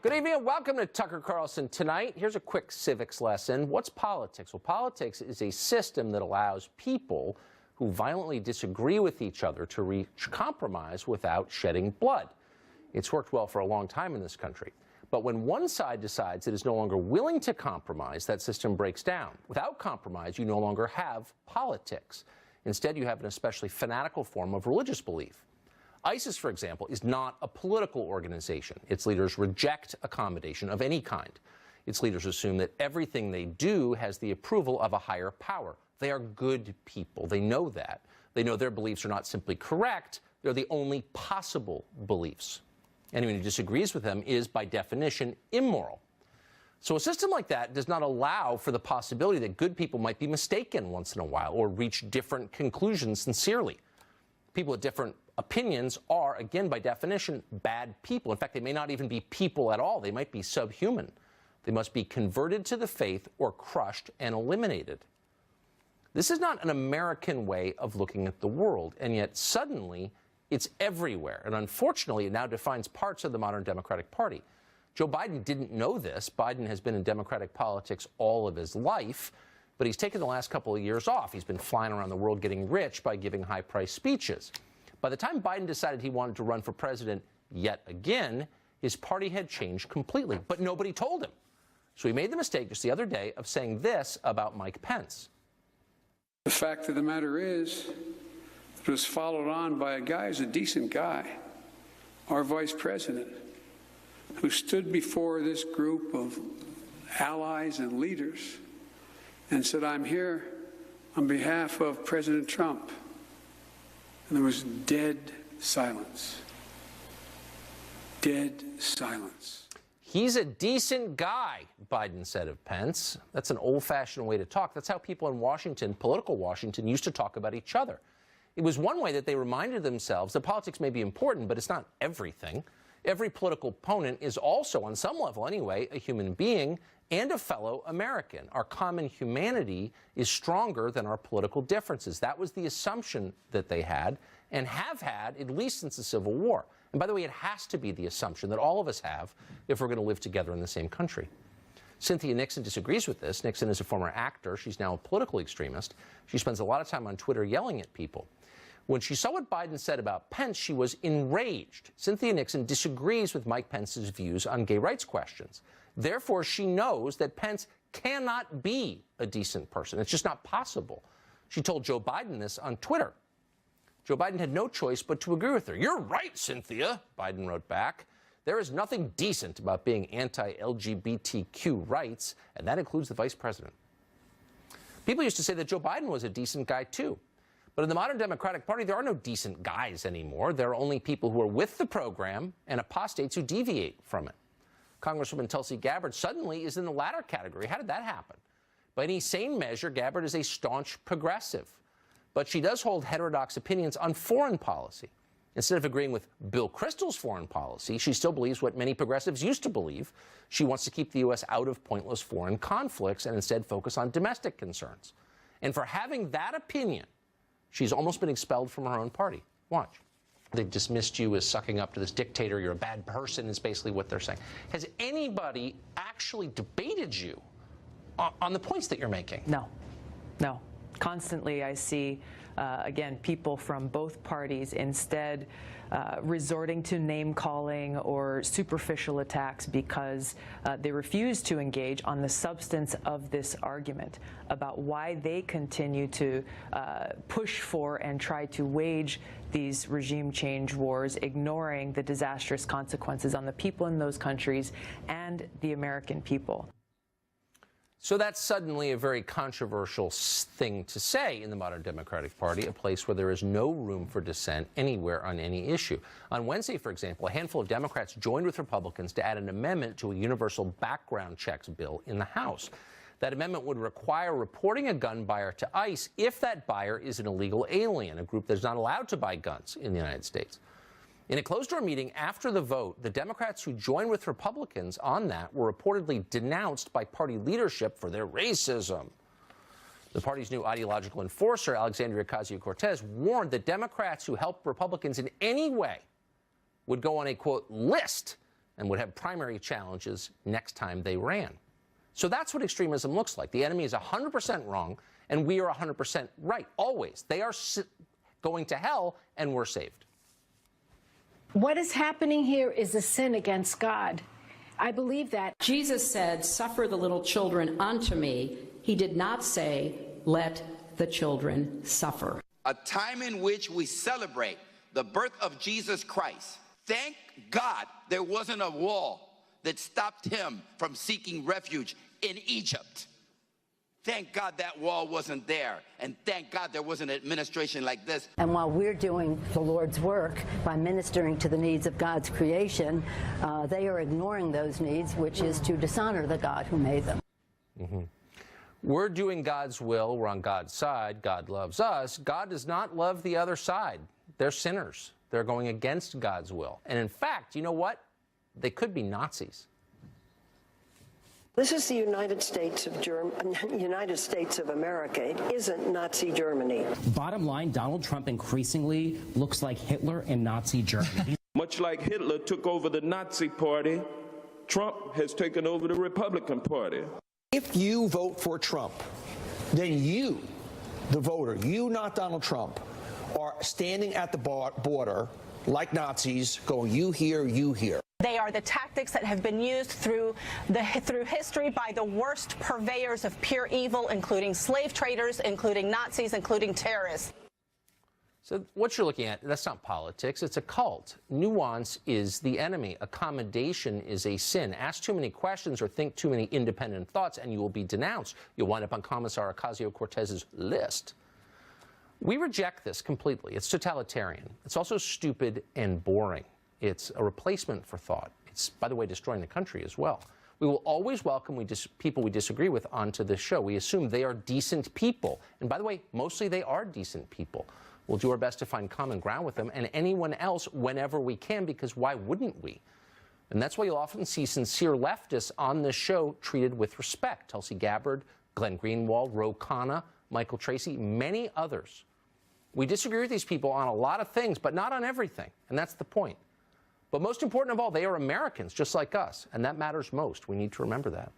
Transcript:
Good evening and welcome to Tucker Carlson Tonight. Here's a quick civics lesson. What's politics? Well, politics is a system that allows people who violently disagree with each other to reach compromise without shedding blood. It's worked well for a long time in this country. But when one side decides it is no longer willing to compromise, that system breaks down. Without compromise, you no longer have politics. Instead, you have an especially fanatical form of religious belief. ISIS, for example, is not a political organization. Its leaders reject accommodation of any kind. Its leaders assume that everything they do has the approval of a higher power. They are good people. They know that. They know their beliefs are not simply correct. They're the only possible beliefs. Anyone who disagrees with them is, by definition, immoral. So a system like that does not allow for the possibility that good people might be mistaken once in a while or reach different conclusions sincerely. People with different opinions are, again, by definition, bad people. In fact, they may not even be people at all. They might be subhuman. They must be converted to the faith or crushed and eliminated. This is not an American way of looking at the world, and yet suddenly it's everywhere. And unfortunately, it now defines parts of the modern Democratic Party. Joe Biden didn't know this. Biden has been in Democratic politics all of his life, but he's taken the last couple of years off. He's been flying around the world getting rich by giving high-priced speeches. By the time Biden decided he wanted to run for president yet again, his party had changed completely, but nobody told him. So he made the mistake just the other day of saying this about Mike Pence. The fact of the matter is, it was followed on by a guy who's a decent guy, our vice president, who stood before this group of allies and leaders and said, "I'm here on behalf of President Trump." And there was dead silence. Dead silence. He's a decent guy, Biden said of Pence. That's an old-fashioned way to talk. That's how people in Washington, political Washington, used to talk about each other. It was one way that they reminded themselves that politics may be important, but it's not everything. Every political opponent is also, on some level anyway, a human being and a fellow American. Our common humanity is stronger than our political differences. That was the assumption that they had and have had at least since the Civil War. And by the way, it has to be the assumption that all of us have if we're going to live together in the same country. Cynthia Nixon disagrees with this. Nixon is a former actor. She's now a political extremist. She spends a lot of time on Twitter yelling at people. When she saw what Biden said about Pence, she was enraged. Cynthia Nixon disagrees with Mike Pence's views on gay rights questions. Therefore, she knows that Pence cannot be a decent person. It's just not possible. She told Joe Biden this on Twitter. Joe Biden had no choice but to agree with her. "You're right, Cynthia," Biden wrote back. "There is nothing decent about being anti-LGBTQ rights, and that includes the vice president." People used to say that Joe Biden was a decent guy, too. But in the modern Democratic Party, there are no decent guys anymore. There are only people who are with the program and apostates who deviate from it. Congresswoman Tulsi Gabbard suddenly is in the latter category. How did that happen? By any sane measure, Gabbard is a staunch progressive. But she does hold heterodox opinions on foreign policy. Instead of agreeing with Bill Kristol's foreign policy, she still believes what many progressives used to believe. She wants to keep the U.S. out of pointless foreign conflicts and instead focus on domestic concerns. And for having that opinion, she's almost been expelled from her own party. Watch. They've dismissed you as sucking up to this dictator. You're a bad person is basically what they're saying. Has anybody actually debated you on the points that you're making? No. No. Constantly I see, again, people from both parties instead resorting to name-calling or superficial attacks because they refuse to engage on the substance of this argument about why they continue to push for and try to wage these regime change wars, ignoring the disastrous consequences on the people in those countries and the American people. So that's suddenly a very controversial thing to say in the modern Democratic Party, a place where there is no room for dissent anywhere on any issue. On Wednesday, for example, a handful of Democrats joined with Republicans to add an amendment to a universal background checks bill in the House. That amendment would require reporting a gun buyer to ICE if that buyer is an illegal alien, a group that is not allowed to buy guns in the United States. In a closed-door meeting after the vote, the Democrats who joined with Republicans on that were reportedly denounced by party leadership for their racism. The party's new ideological enforcer, Alexandria Ocasio-Cortez, warned that Democrats who helped Republicans in any way would go on a, quote, list and would have primary challenges next time they ran. So that's what extremism looks like. The enemy is 100% wrong, and we are 100% right, always. They are going to hell, and we're saved. What is happening here is a sin against God. I believe that. Jesus said, "Suffer the little children unto me." He did not say, "Let the children suffer." A time in which we celebrate the birth of Jesus Christ. Thank God there wasn't a wall that stopped him from seeking refuge in Egypt. Thank God that wall wasn't there. And thank God there was an administration like this. And while we're doing the Lord's work by ministering to the needs of God's creation, they are ignoring those needs, which is to dishonor the God who made them. We're doing God's will. We're on God's side. God loves us. God does not love the other side. They're sinners. They're going against God's will. And in fact, you know what? They could be Nazis. This is the United States of America. It isn't Nazi Germany. Bottom line, Donald Trump increasingly looks like Hitler in Nazi Germany. Much like Hitler took over the Nazi Party, Trump has taken over the Republican Party. If you vote for Trump, then you, the voter, you, not Donald Trump, are standing at the border like Nazis going, you here, you here. They are the tactics that have been used through history by the worst purveyors of pure evil, including slave traders, including Nazis, including terrorists. So what you're looking at, that's not politics, it's a cult. Nuance is the enemy. Accommodation is a sin. Ask too many questions or think too many independent thoughts and you will be denounced. You'll wind up on Commissar Ocasio-Cortez's list. We reject this completely. It's totalitarian. It's also stupid and boring. It's a replacement for thought. It's, by the way, destroying the country as well. We will always welcome people we disagree with onto this show. We assume they are decent people. And by the way, mostly they are decent people. We'll do our best to find common ground with them and anyone else whenever we can, because why wouldn't we? And that's why you'll often see sincere leftists on this show treated with respect. Tulsi Gabbard, Glenn Greenwald, Ro Khanna, Michael Tracy, many others. We disagree with these people on a lot of things, but not on everything. And that's the point. But most important of all, they are Americans just like us, and that matters most. We need to remember that.